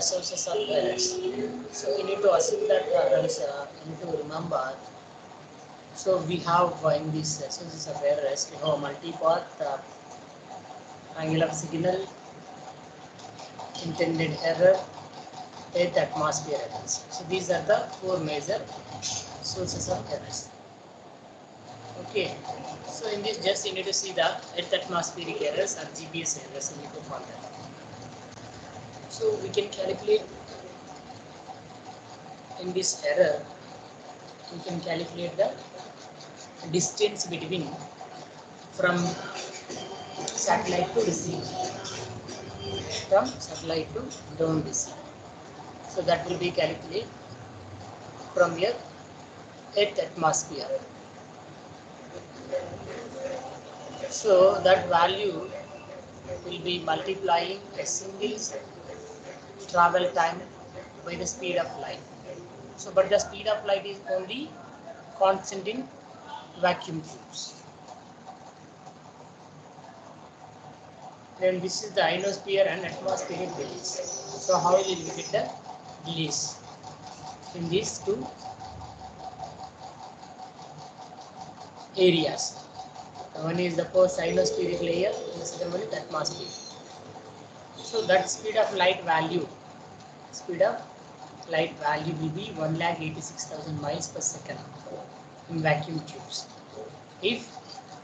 sources of errors. So we need to assume that errors. We need to remember. So we have in these sources of errors, we have multi-path, angle of signal, intended error, earth atmosphere errors. So these are the four major sources of errors. Okay. So in this, just you need to see the earth atmospheric errors or GPS errors. You need to find that. So we can calculate in this error. We can calculate the distance between from satellite to receiver, from satellite to down receiver. So that will be calculated from your Earth atmosphere. So that value will be multiplying a single travel time by the speed of light. So, but the speed of light is only constant in vacuum tubes. Then this is the ionosphere and atmospheric delays. So, how will we get the delays in these two areas? One is the first ionospheric layer, and the second one is the atmosphere. So, that speed of light value will be 1,86,000 miles per second in vacuum tubes. If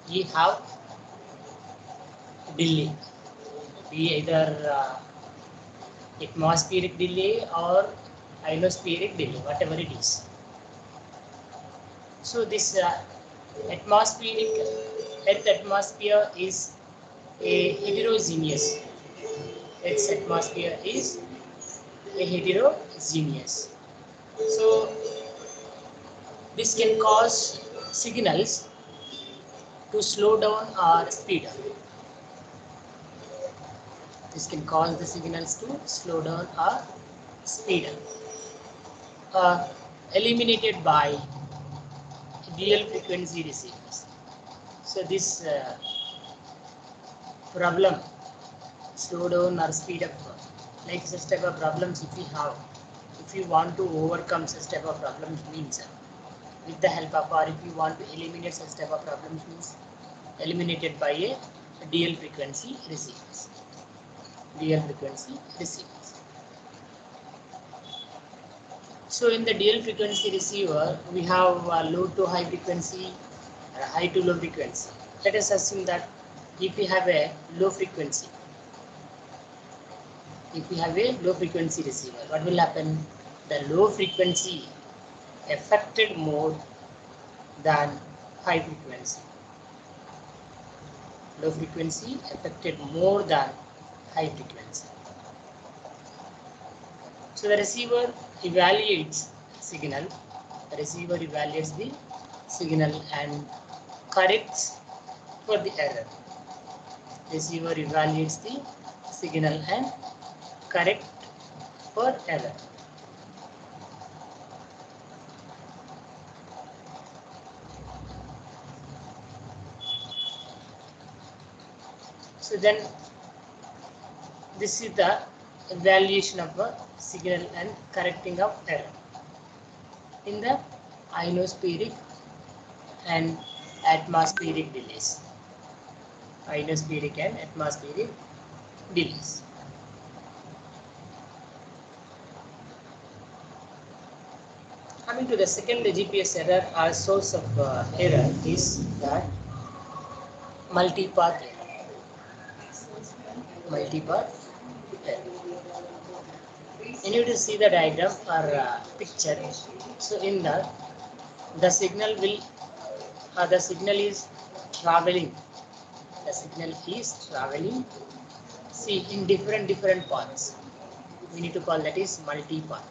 we have delay, be either atmospheric delay or ionospheric delay, whatever it is. So this atmospheric Earth atmosphere is a heterogeneous. Earth's atmosphere is a heterogeneous. So this can cause signals to slow down or speed up. This can cause the signals to slow down or speed up. Eliminated by dual frequency receivers. So this problem, slow down or speed up, like such type of problems if you want to overcome such type of problems means with the help of, or if you want to eliminate such type of problems means eliminated by a dual frequency receivers. Dual frequency receivers. So in the dual frequency receiver, we have low to high frequency, high to low frequency. Let us assume that if we have a low frequency, receiver, what will happen? The low frequency affected more than high frequency. Low frequency affected more than high frequency. So the receiver evaluates signal. The receiver evaluates the signal and corrects for the error. Receiver evaluates the signal and correct for error. So then this is the evaluation of a signal and correcting of error in the ionospheric and atmospheric delays. Ionospheric and atmospheric delays. Coming to the second GPS error, our source of error is that multipath error. Multipath error. You need to see the diagram or picture. So in that, the signal is traveling. The signal is traveling. See, in different paths. We need to call that is multi-path.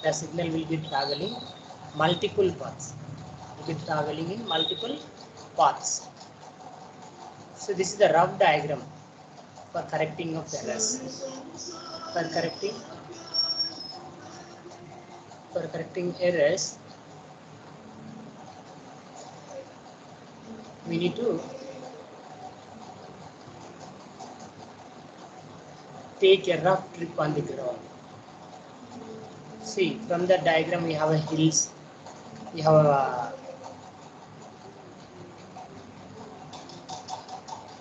The signal will be traveling multiple paths. Will be traveling in multiple paths. So this is the rough diagram for correcting of errors. For correcting errors, we need to take a rough trip on the ground. See, from the diagram we have a hills, we have a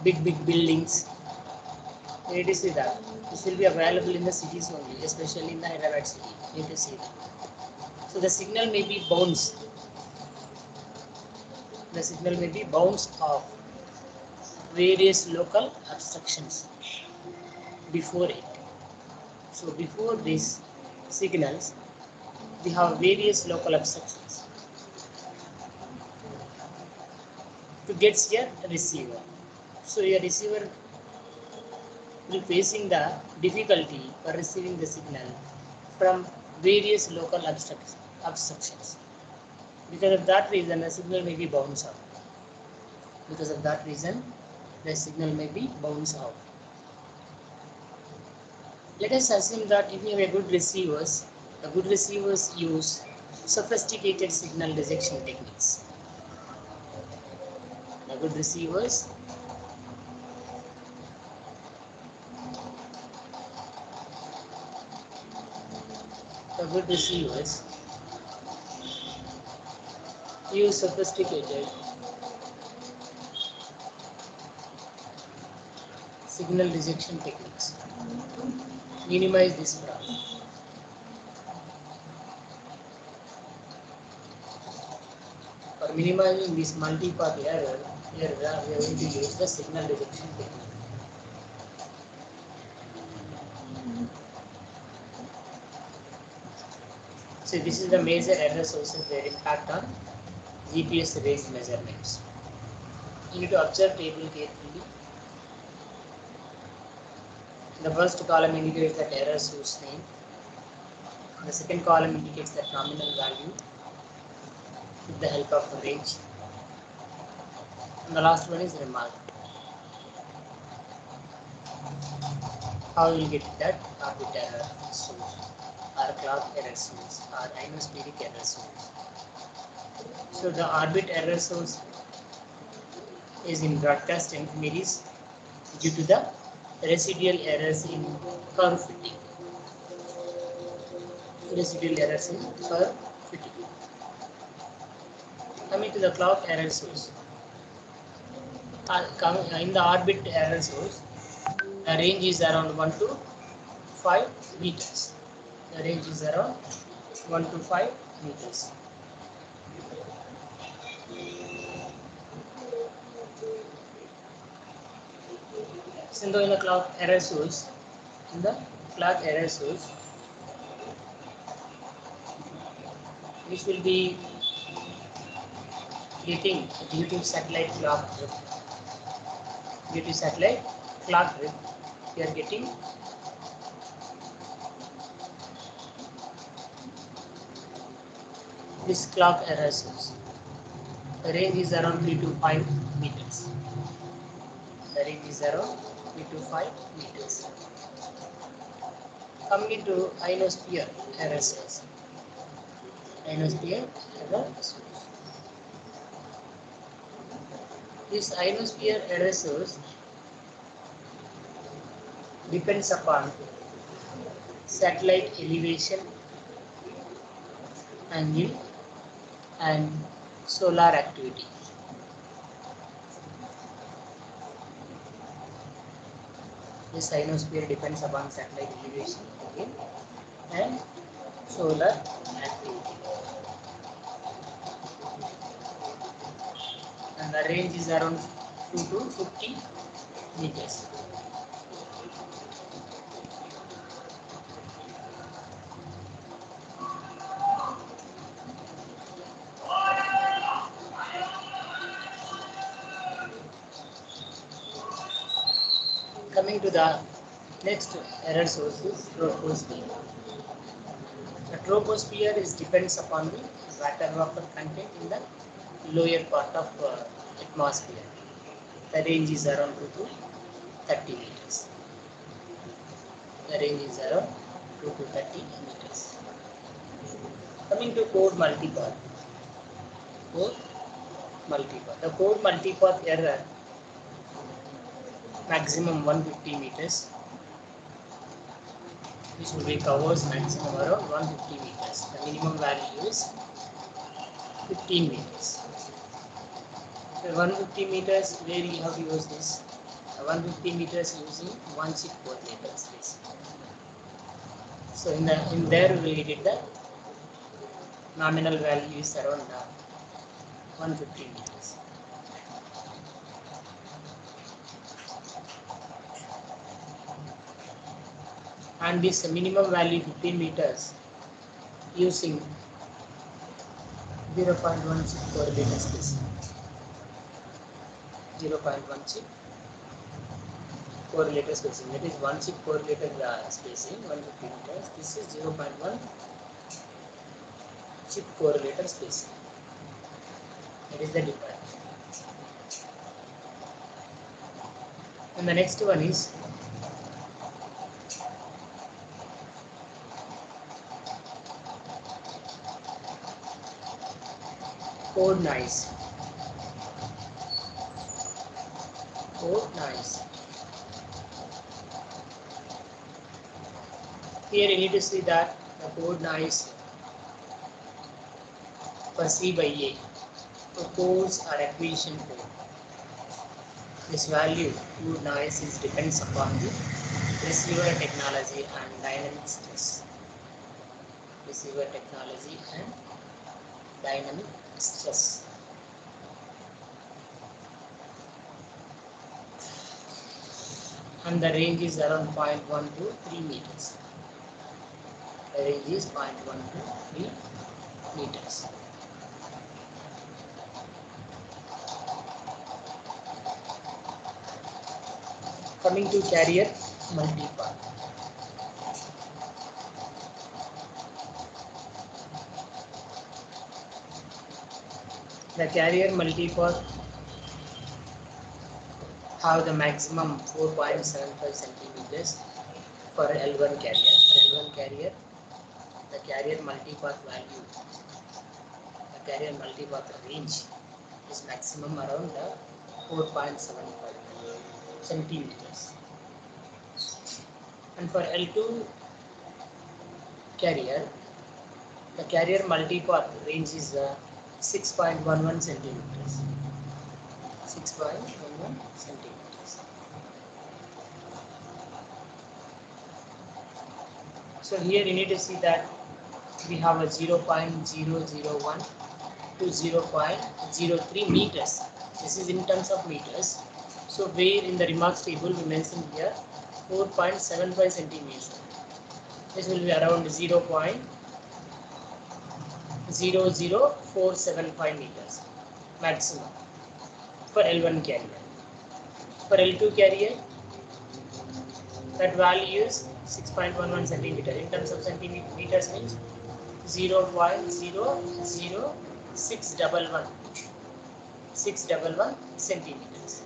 big buildings. You need to see that. This will be available in the cities only, especially in the Hyderabad city. You need to see that. So the signal may be bounce. The signal may be bounce of various local obstructions before it. So before these signals, we have various local obstructions to get your receiver. So your receiver will facing the difficulty for receiving the signal from various local obstructions. Because of that reason, the signal may be bounced out. Because of that reason, the signal may be bounced out. Let us assume that if you have a good receivers, the good receivers use sophisticated signal rejection techniques. The good receivers use sophisticated signal rejection techniques. Minimize this problem. For minimizing this multi-path error, here we are going to use the signal rejection technique. So this is the major error sources that impact on GPS range measurements. You need to observe table carefully. The first column indicates that error source name. The second column indicates that nominal value with the help of a range. And the last one is remark. How you will get that orbit error source, or clock error source, or atmospheric error source. So the orbit error source is in broadcast intermediaries due to the residual errors in curve fitting. Residual errors in curve fitting. Coming to the clock error source. In the orbit error source, the range is around 1 to 5 meters. The range is around 1 to 5 meters. So in the clock error source, which will be getting due to satellite clock drift. Due to satellite clock drift, we are getting this clock error source. The range is around 3 to 5 meters. The range is around 3 to 5 meters. Coming to ionosphere error source. Ionosphere error source. This ionosphere error source depends upon satellite elevation, angle, and solar activity. This ionosphere depends upon satellite elevation, angle, and solar activity. And the range is around 2 to 50 meters. Coming to the next error source is troposphere. The troposphere depends upon the water vapor content in the lower part of atmosphere. The range is around 2 to 30 meters. The range is around 2 to 30 meters. Coming to code multipath. The code multipath error maximum 150 meters. which will be covers maximum around 150 meters. The minimum value is 15 meters. So 150 meters, where you have to use this? 150 meters using one chip coordinator space. So in there we will get the nominal value is around 150 meters. And this minimum value 15 meters using 0.1 chip coordinator space. 0.1 chip correlator spacing, that is one chip correlator spacing 150 meters. This is 0.1 chip correlator spacing. That is the difference. And the next one is code noise. Code noise. Here you need to see that the code noise for C by A. So codes are acquisition code. This value code noise is depends upon the receiver technology and dynamic stress. Receiver technology and dynamic stress. And the range is around 0.1 to 3 meters. The range is 0.1 to 3 meters. Coming to carrier multipath. The carrier multipath have the maximum 4.75 centimeters for L1 carrier. For L1 carrier, the carrier multipath value, the carrier multipath range is maximum around 4.75 centimeters. And for L2 carrier, the carrier multipath range is 6.11 centimeters. 6.11 centimeters. So here you need to see that we have a 0.001 to 0.03 meters. This is in terms of meters. So where in the remarks table we mentioned here 4.75 centimeters. This will be around 0.00475 meters maximum for L1 carrier. For L2 carrier, that value is 6.11 centimeter. In terms of centimeters means 0.00611 centimeters.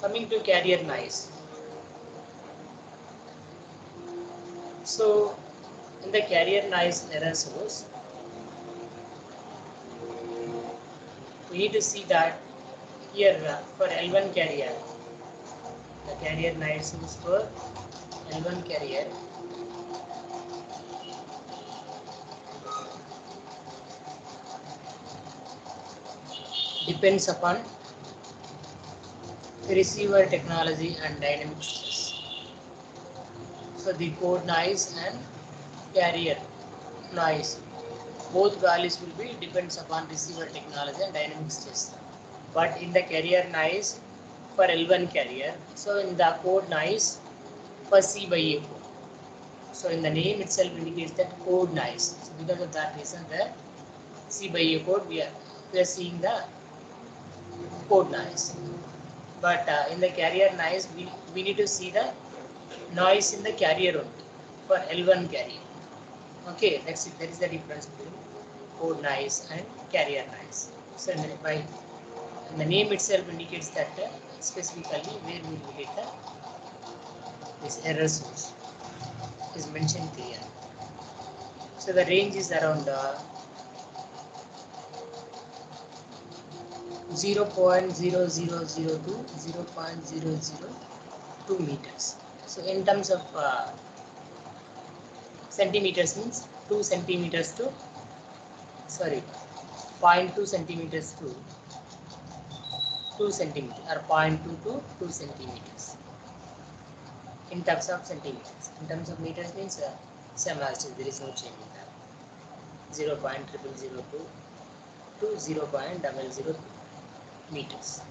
Coming to carrier noise. So in the carrier noise error source, we need to see that here for L1 carrier, the carrier noise source for L1 carrier depends upon receiver technology and dynamic stress. So the code noise and carrier noise, both values will be depends upon receiver technology and dynamic stress. But in the carrier noise for L1 carrier, so in the code noise for C by A code. So in the name itself indicates that code noise. So because of that reason, the C by A code we are seeing the code noise. But in the carrier noise, we need to see the noise in the carrier only for L1 carrier. Okay, that's it. That is the difference between code noise and carrier noise. So by the name itself indicates that specifically where we will get this error source is mentioned here. So the range is around 0.0002 to 0.002 meters. So in terms of centimeters means 2 centimeters to, sorry, 0.2 centimeters to 2 centimeters, or 0.2 to 2 centimeters in terms of centimeters. In terms of meters means same as it is, there is no change in that. 0.0002 to 0.002 meters.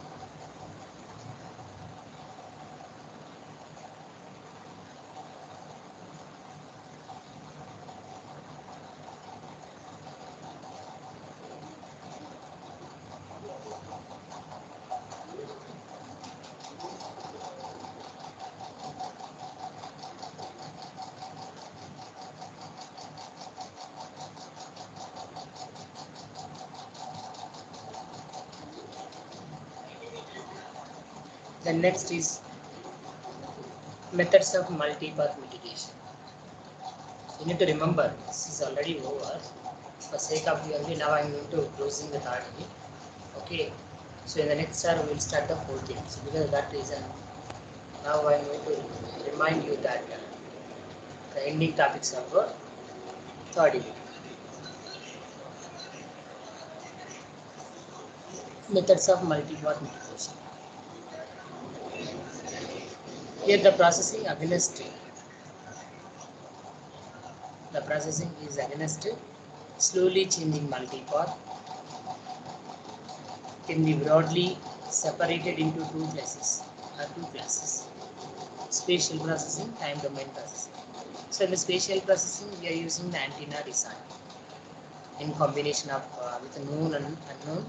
Then next is methods of multipath mitigation. You need to remember, this is already over. For sake of the only, now I am going to closing the third unit. Okay. So in the next hour we will start the fourth unit. So because of that reason, now I am going to remind you that the ending topics of our third unit. Methods of multipath mitigation. Here the processing against slowly changing multipath can be broadly separated into two classes. Spatial processing, time domain processing. So in the spatial processing, we are using the antenna design in combination of with known and unknown,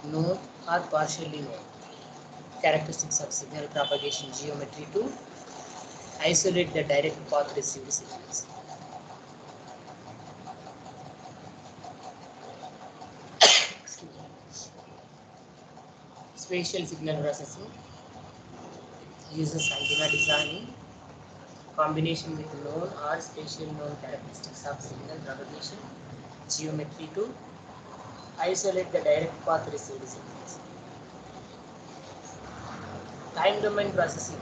known or partially known characteristics of signal propagation geometry to isolate the direct path received signals. Spatial signal processing uses antenna design in combination with known or spatial known characteristics of signal propagation geometry to isolate the direct path received signals. Time domain processing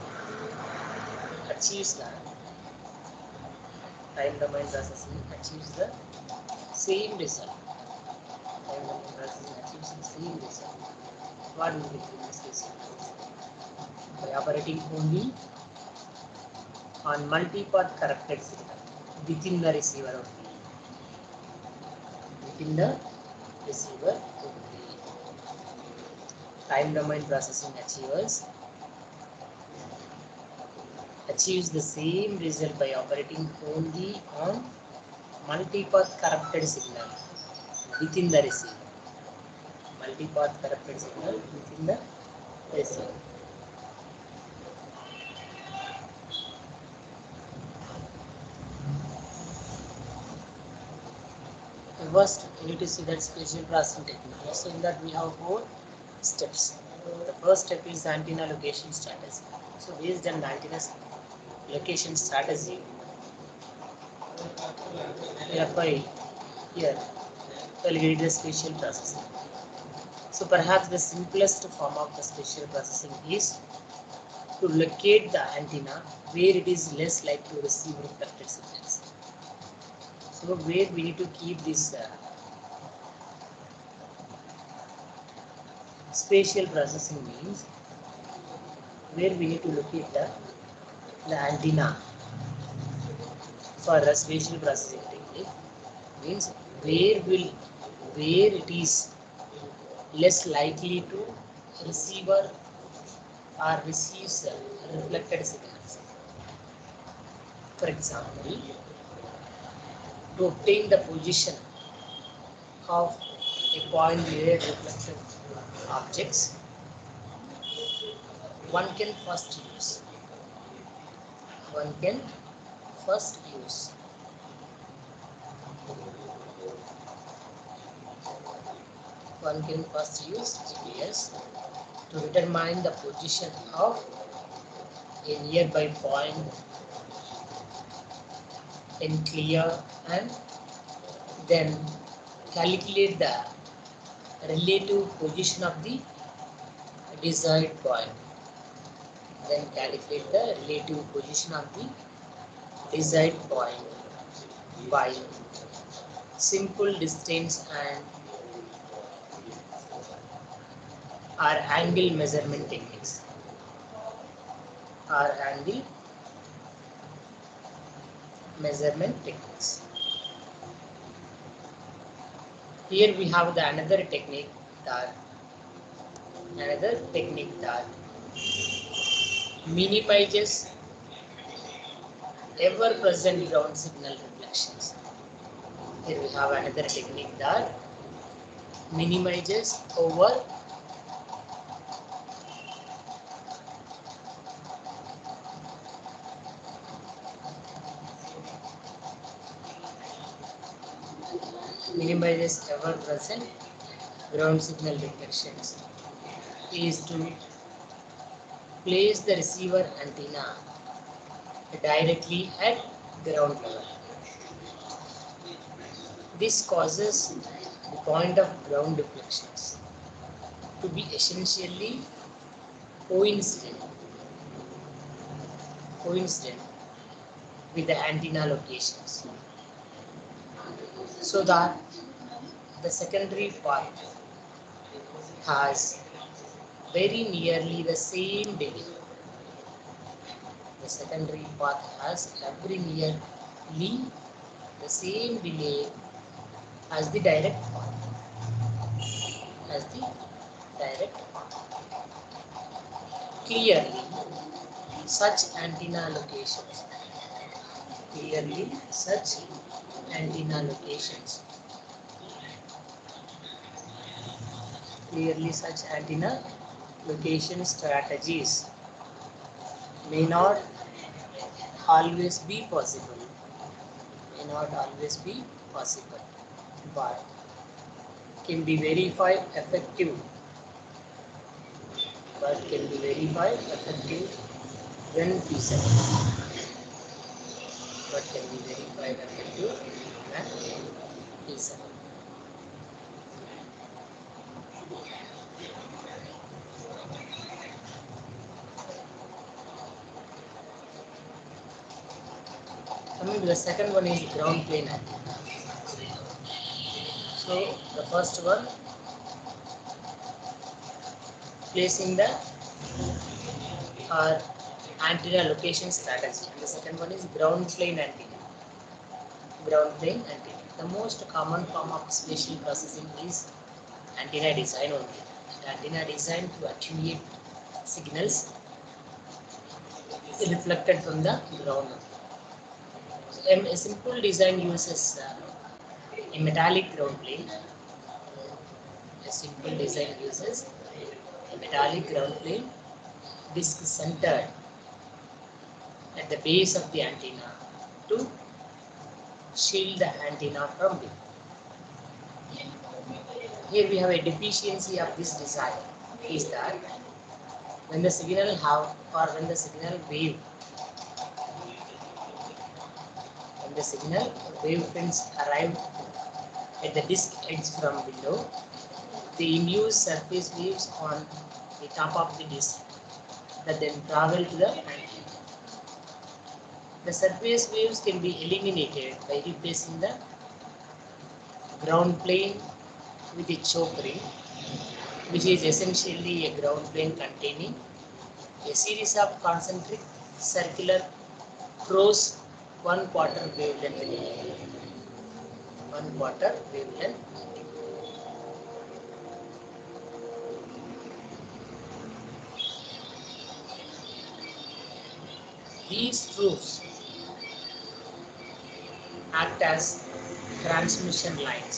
achieves the same result. Time domain processing achieves the same result. What will be in this case? By operating only on multipath corrected signal within the receiver only. Time domain processing achieves the same result by operating only on multipath corrected signal within the receiver. Multipath corrected signal within the receiver. First, you need to see that spatial processing technique. So in that we have 4 steps. The first step is antenna location strategy. So based on the antenna location strategy, here we'll get the spatial processing. So perhaps the simplest form of the spatial processing is to locate the antenna where it is less likely to receive reflected signals. So where we need to keep this spatial processing means where we need to locate the antenna for a spatial processing technique means where it is less likely to receive or receives reflected signals. For example, to obtain the position of a point where reflected objects, one can first use GPS to determine the position of a nearby point in clear and then calculate the relative position of the desired point. then calculate the relative position of the desired point by simple distance and our angle measurement techniques. Our angle measurement techniques. Here we have the another technique that minimizes ever present ground signal reflections. Here we have another technique that minimizes ever present ground signal reflections is to place the receiver antenna directly at ground level. This causes the point of ground deflections to be essentially coincident with the antenna locations, so that the secondary part has very nearly the same delay. The secondary path has very nearly the same delay as the direct path. Clearly, such antenna locations strategies may not always be possible, but can be verified effective when feasible. Coming to the second one is ground plane antenna. So the first one, placing the antenna location strategy, and the second one is ground plane antenna. The most common form of spatial processing is antenna design only. The antenna design to attenuate signals reflected from the ground. A simple design uses a metallic ground plane. Disc centered at the base of the antenna to shield the antenna from wind. Here we have a deficiency of this design is that when the signal wavefronts arrive at the disc edge from below, they induce surface waves on the top of the disc that then travel to the antenna. The surface waves can be eliminated by replacing the ground plane with a choke ring, which is essentially a ground plane containing a series of concentric circular cross 1/4 wavelength. These troops act as transmission lines.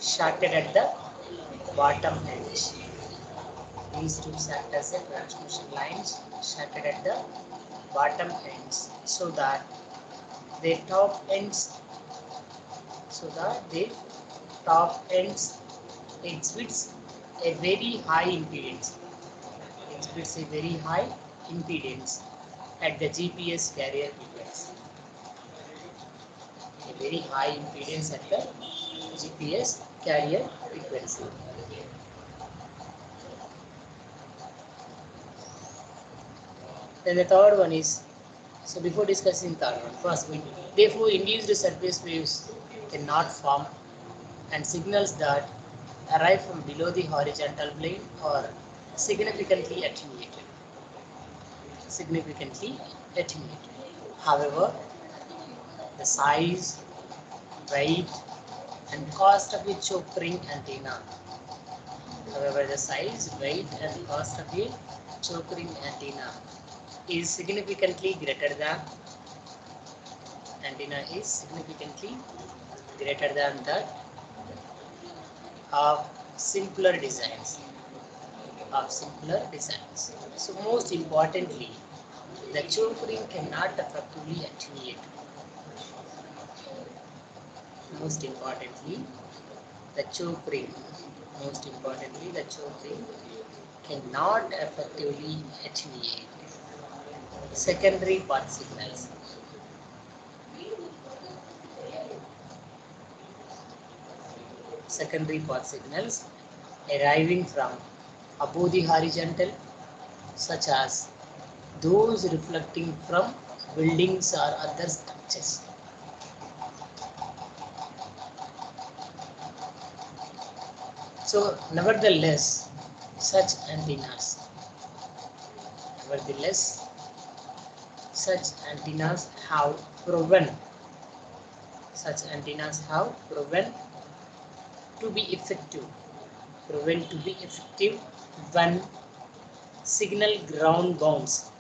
Shorted at the bottom edge. These tubes act as a transmission lines shorted at the bottom ends, so that their top ends exhibits a very high impedance. At the GPS carrier frequency. A very high impedance at the GPS carrier frequency. Then the third one is, so before discussing third one, first we, therefore induced surface waves cannot form, and signals that arrive from below the horizontal plane are significantly attenuated. Significantly attenuated. However, the size, weight, and cost of a choke ring antenna. However, the size, weight, and cost of a choke ring antenna is significantly greater than that of simpler designs. So most importantly, the choke ring cannot effectively attenuate. Most importantly, the choke ring. The choke ring cannot effectively attenuate secondary path signals. Arriving from above the horizontal, such as those reflecting from buildings or other structures. So, nevertheless, such antennas have proven to be effective when signal ground bounds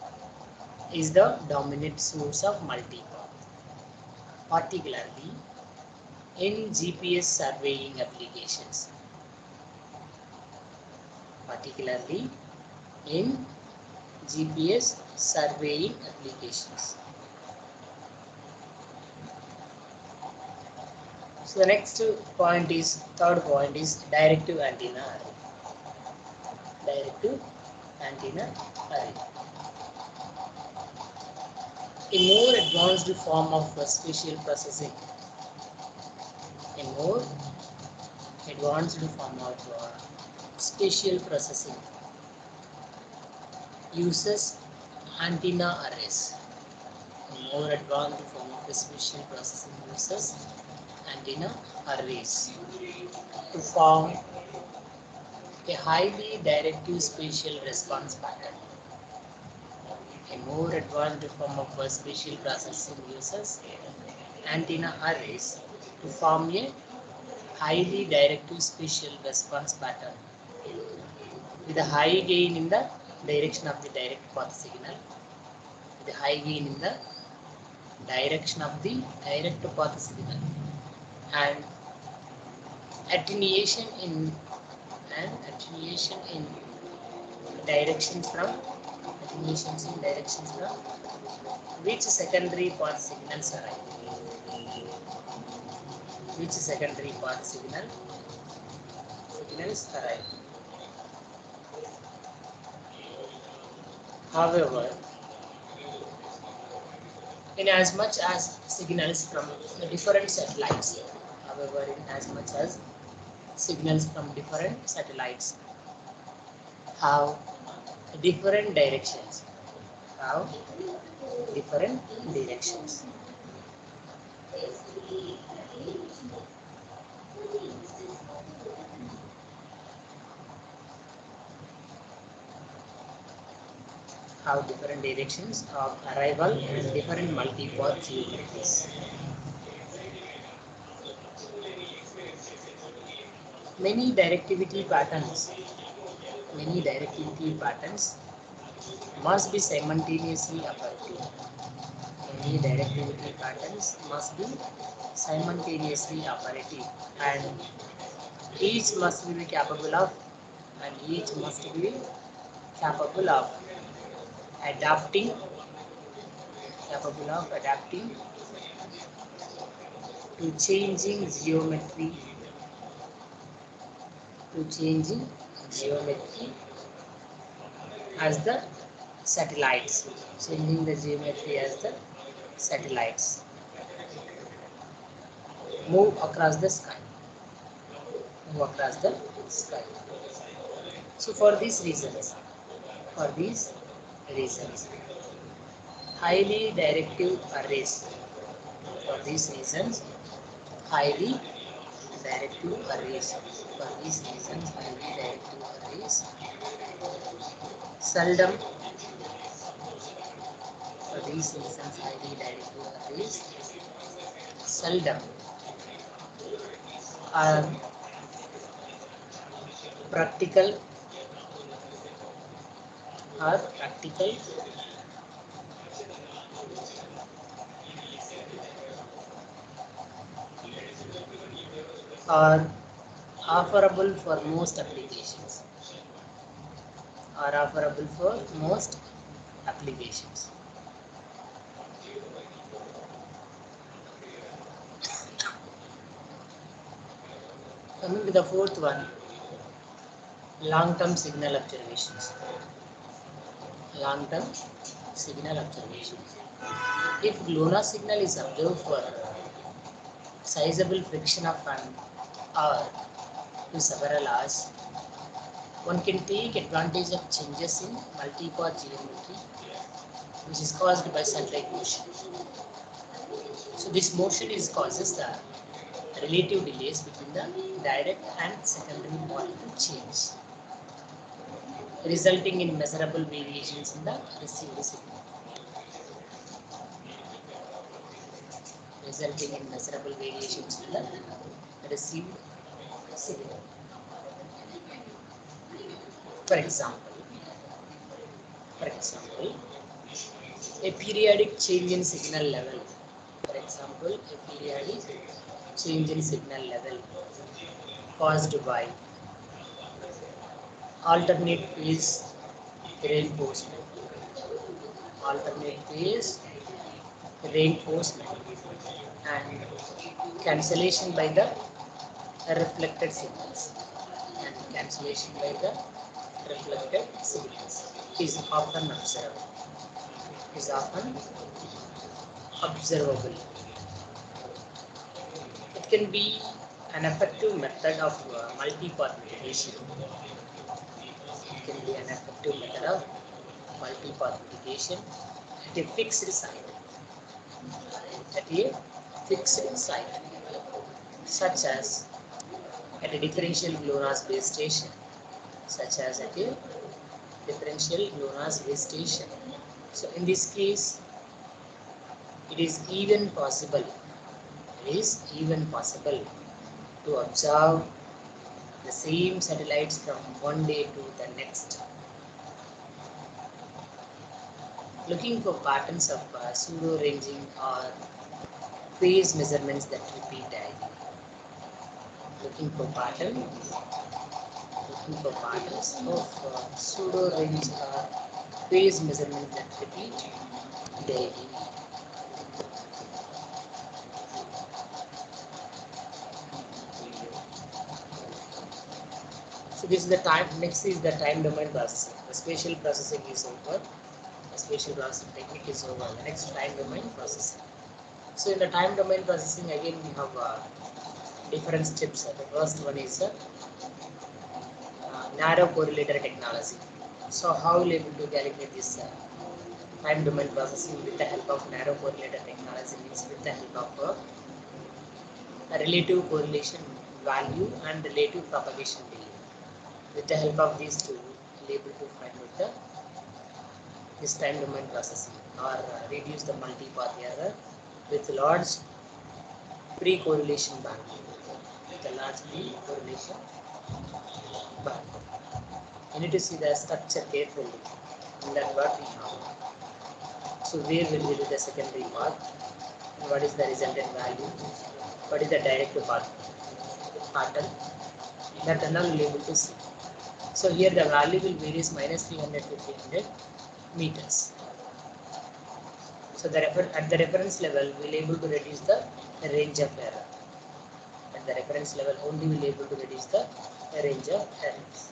is the dominant source of multipath, particularly in GPS surveying applications. So the next third point is directive antenna array. A more advanced form of spatial processing. Uses antenna arrays. Uses antenna arrays to form a highly directive spatial response pattern. A more advanced form of spatial processing uses antenna arrays to form a highly directive spatial response pattern with a high gain in the direction of the direct path signal. And attenuation in directions from which secondary path signals arrive. However, in as much as signals from different satellites have different directions. Of arrival and different multipath geometries. Many directivity patterns must be simultaneously operative. And each must be capable of adapting to changing geometry as the satellites move across the sky. move across the sky. So for these reasons, highly directive arrays. For these reasons, highly directive arrays. For these reasons, highly directive arrays seldom. For these reasons, highly directive arrays seldom are practical are practical are offerable for most applications. Are offerable for most applications. Coming to the fourth one, long-term signal observations. Long-term signal observations. If GLONASS signal is observed for sizable friction of an hour to several hours, one can take advantage of changes in multipath geometry which is caused by sunlight motion. So this motion causes the relative delays between the direct and secondary particle change, resulting in measurable variations in the received signal. Resulting in measurable variations in the received signal. For example, a periodic change in signal level. For example, a periodic change in signal level caused by alternate phase reinforcement. Alternate phase reinforcement and cancellation by the reflected signals. And cancellation by the reflected signals is often observed. Is often observable. It can be an effective method of multipath mitigation. It can be an effective method of multipath mitigation at a fixed site. At a fixed site, such as at a differential GLONASS base station. Such as at a differential GLONASS base station. So in this case, it is even possible to observe the same satellites from one day to the next. Looking for patterns of pseudo-ranging or phase measurements that repeat daily. Looking for patterns of pseudo-range or phase measurements that repeat daily. So this is the time. Next is the time domain processing. The spatial processing is over. The spatial processing technique is over. The next time domain processing. So in the time domain processing, again we have different steps. The first one is narrow correlator technology. So how will able to calculate this time domain processing with the help of narrow correlator technology? Means with the help of a relative correlation value and relative propagation delay. With the help of these two, we'll able to find out this time domain processing or reduce the multipath error with large pre-correlation band. With a large pre-correlation band. You need to see the structure carefully. And that's what we have. So where will we do the secondary path? And what is the resultant value? What is the direct pattern? That and all we'll be able to see. So here the value will vary minus 300 to 300 meters. So at the reference level, we will able to reduce the range of error. At the reference level only we will able to reduce the range of errors.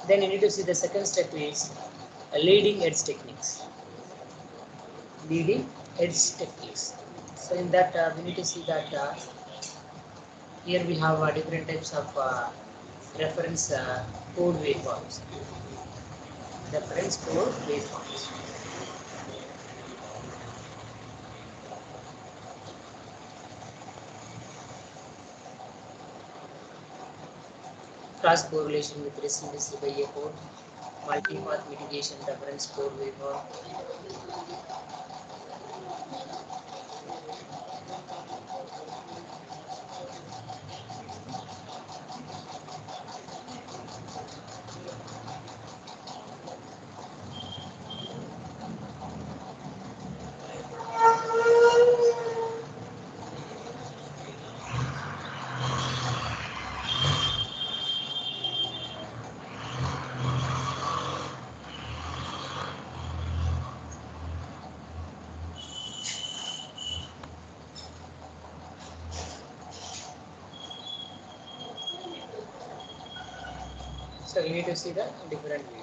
Then you need to see the second step is leading edge techniques. Leading edge techniques. So in that we need to see that Here we have different types of reference code waveforms. Reference code waveforms. Cross correlation with residency by a code. Multi-path mitigation reference code waveform. So you need to see the different way.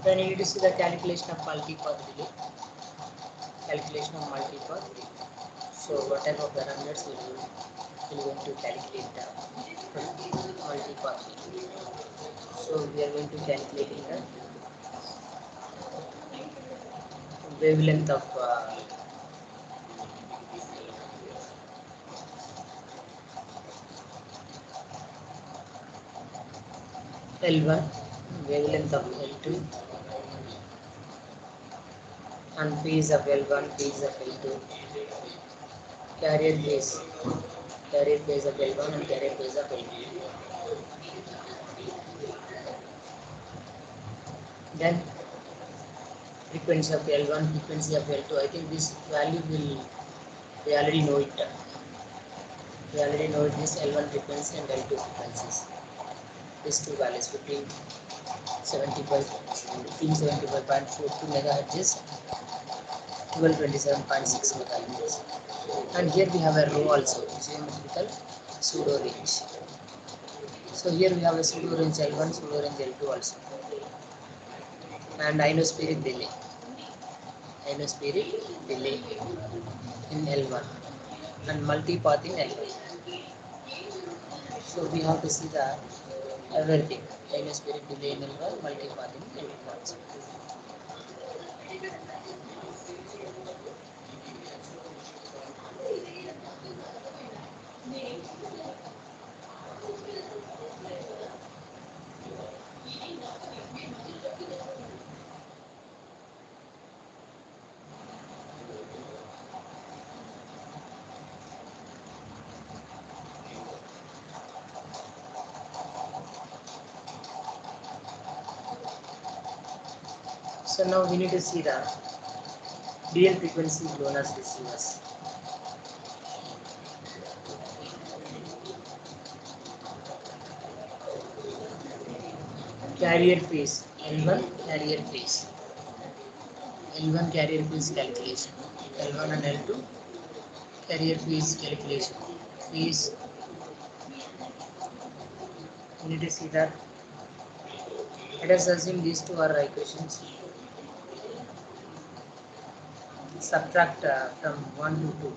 Then you need to see the calculation of multi-path delay. Calculation of multi-path delay. So what type of parameters will going to calculate the multi-path delay. So we are going to calculate the wavelength of L1, wavelength of L2, and phase of L1, phase of L2, carrier phase of L1 and carrier phase of L2. Then frequency of L1, frequency of L2. I think this value we already know it. We already know this L1 frequency and L2 frequencies. These two values between 75.42 megahertz, 1227.6 megahertz. And here we have a row also, geometrical pseudo range. So here we have a pseudo range L1, pseudo range L2 also. And ionospheric delay. Ionospheric delay in L1 and multi-path in L1. So we have to see the everything. Ionospheric delay in L1, multi-path in L2 also. So now we need to see the real frequency known as receivers. Carrier phase, L1 carrier phase. L1 carrier phase calculation. L1 and L2 carrier phase calculation. Phase, you need to see that. Let us assume these two are equations. Subtract from 1 to 2.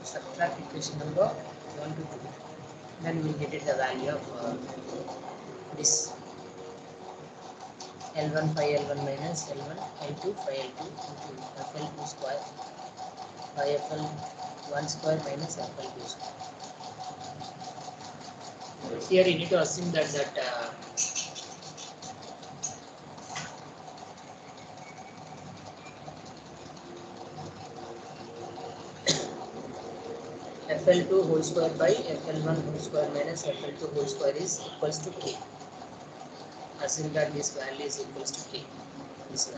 Subtract equation number 1 to 2. Then we will get it the value of this L1 phi L1 minus L1 L2 phi L2 into FL2 square by FL1 square minus FL2 square. Here you need to assume that FL2 whole square by FL1 whole square minus FL2 whole square is equals to K. Assume that this value is equals to K. This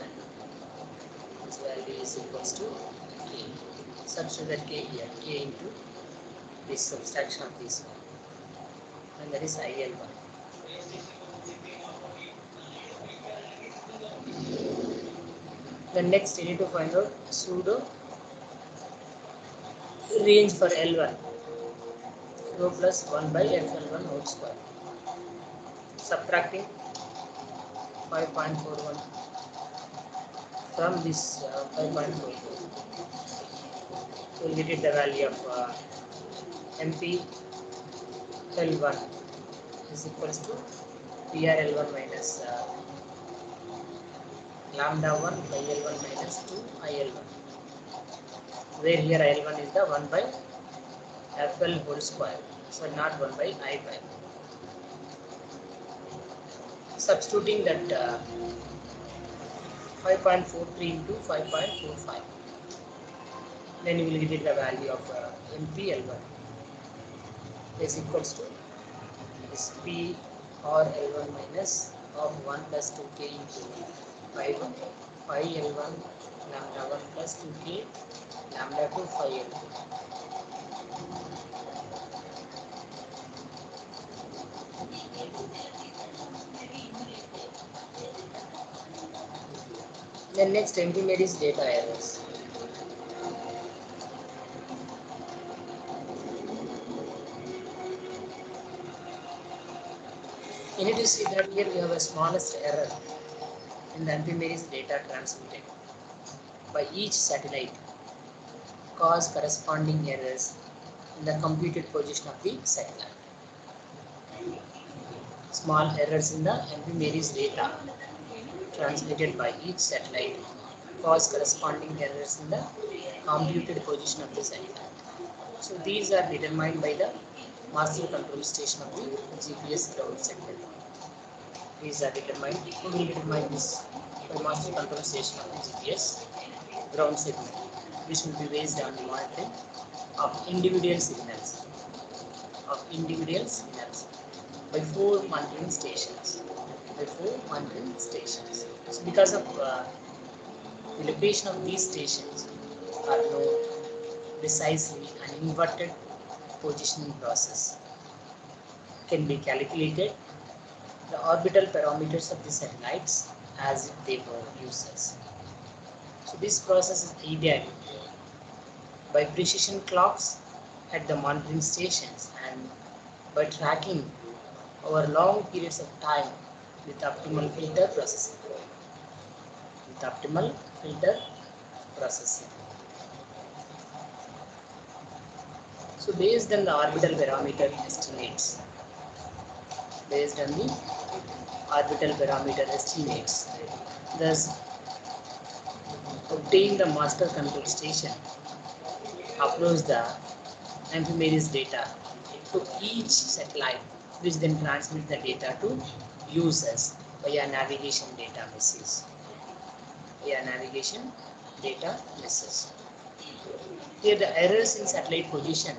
value is equals to K. Substitute K here, K into this subtraction of this one, and that is IL1. Then next you need to find out pseudo range for L1. rho plus 1 by FL1 whole square. Subtracting 5.41 from this 5.44, we will get it the value of MP L1 is equals to PR L1 minus lambda 1 by L1 minus 2 IL1, where here IL1 is the 1 by FL whole square, so not 1 by I by. Substituting that 5.43 into 5.45, then you will get the value of MP L1 is equals to this P or L1 minus of 1 plus 2k into 5 L1 lambda 1 plus 2k lambda 2 5 L2. Then next entry is data errors. You need to see that here we have a smallest error in the Archimedes data transmitted by each satellite cause corresponding errors in the computed position of the satellite. Small errors in the Archimedes data transmitted by each satellite cause corresponding errors in the computed position of the satellite. So these are determined by the master control station of the GPS ground segment. These are determined. Who will determine this? By master control station of the GPS ground segment. This will be based on the monitoring of individual signals. By 4 monitoring stations. So because of the location of these stations are known precisely, an inverted positioning process can be calculated the orbital parameters of the satellites as if they were users. So this process is aided by precision clocks at the monitoring stations and by tracking over long periods of time with optimal filter processing. So based on the orbital parameter estimates, thus obtain the master control station uploads the Archimedes data to each satellite, which then transmits the data to users via navigation data message. Here the errors in satellite position.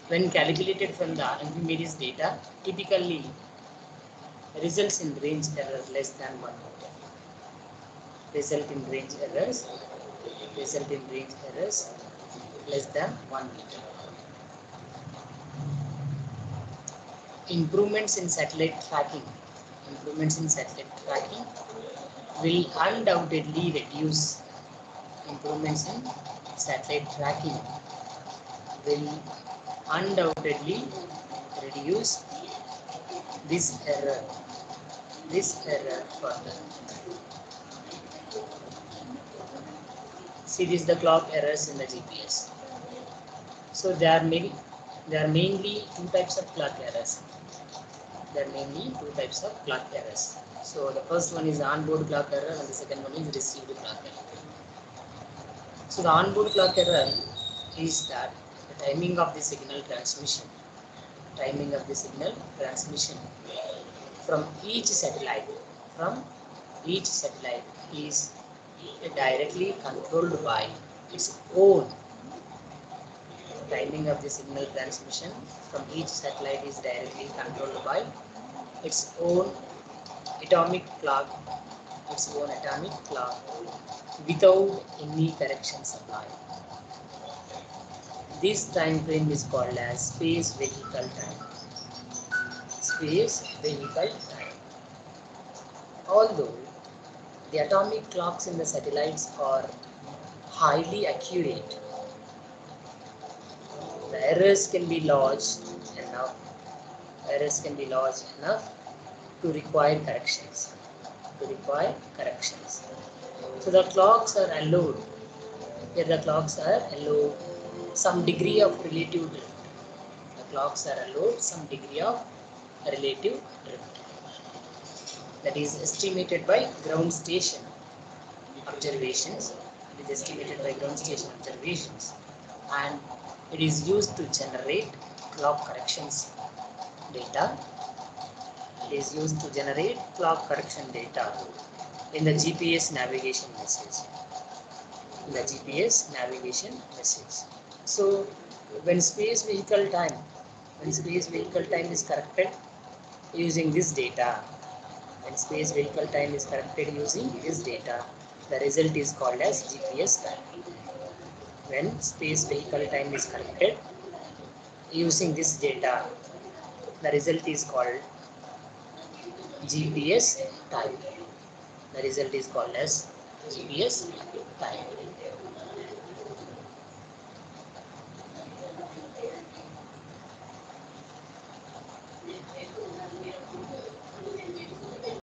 When calculated from the Archimedes data typically results in range error less than 1 meter. Result in range errors less than 1 meter. Improvements in satellite tracking will undoubtedly reduce this error further. See, this is the clock errors in the GPS. So there are mainly two types of clock errors. So the first one is onboard clock error and the second one is received clock error. So the onboard clock error is that the timing of the signal transmission from each satellite is directly controlled by its own its own atomic clock without any corrections applied. This time frame is called as space vehicle time. Although the atomic clocks in the satellites are highly accurate, the errors can be large enough. Errors can be large enough to require corrections. To require corrections. So the clocks are allowed. Here the clocks are allowed some degree of relative drift. The clocks are allowed some degree of relative drift. That is estimated by ground station observations. It is estimated by ground station observations, and it is used to generate clock corrections data. It is used to generate clock correction data in the GPS navigation message. In the GPS navigation message. So when space vehicle time is corrected using this data, when space vehicle time is corrected using this data, the result is called as GPS time. When space vehicle time is corrected using this data, the result is called GPS time. The result is called as GPS time.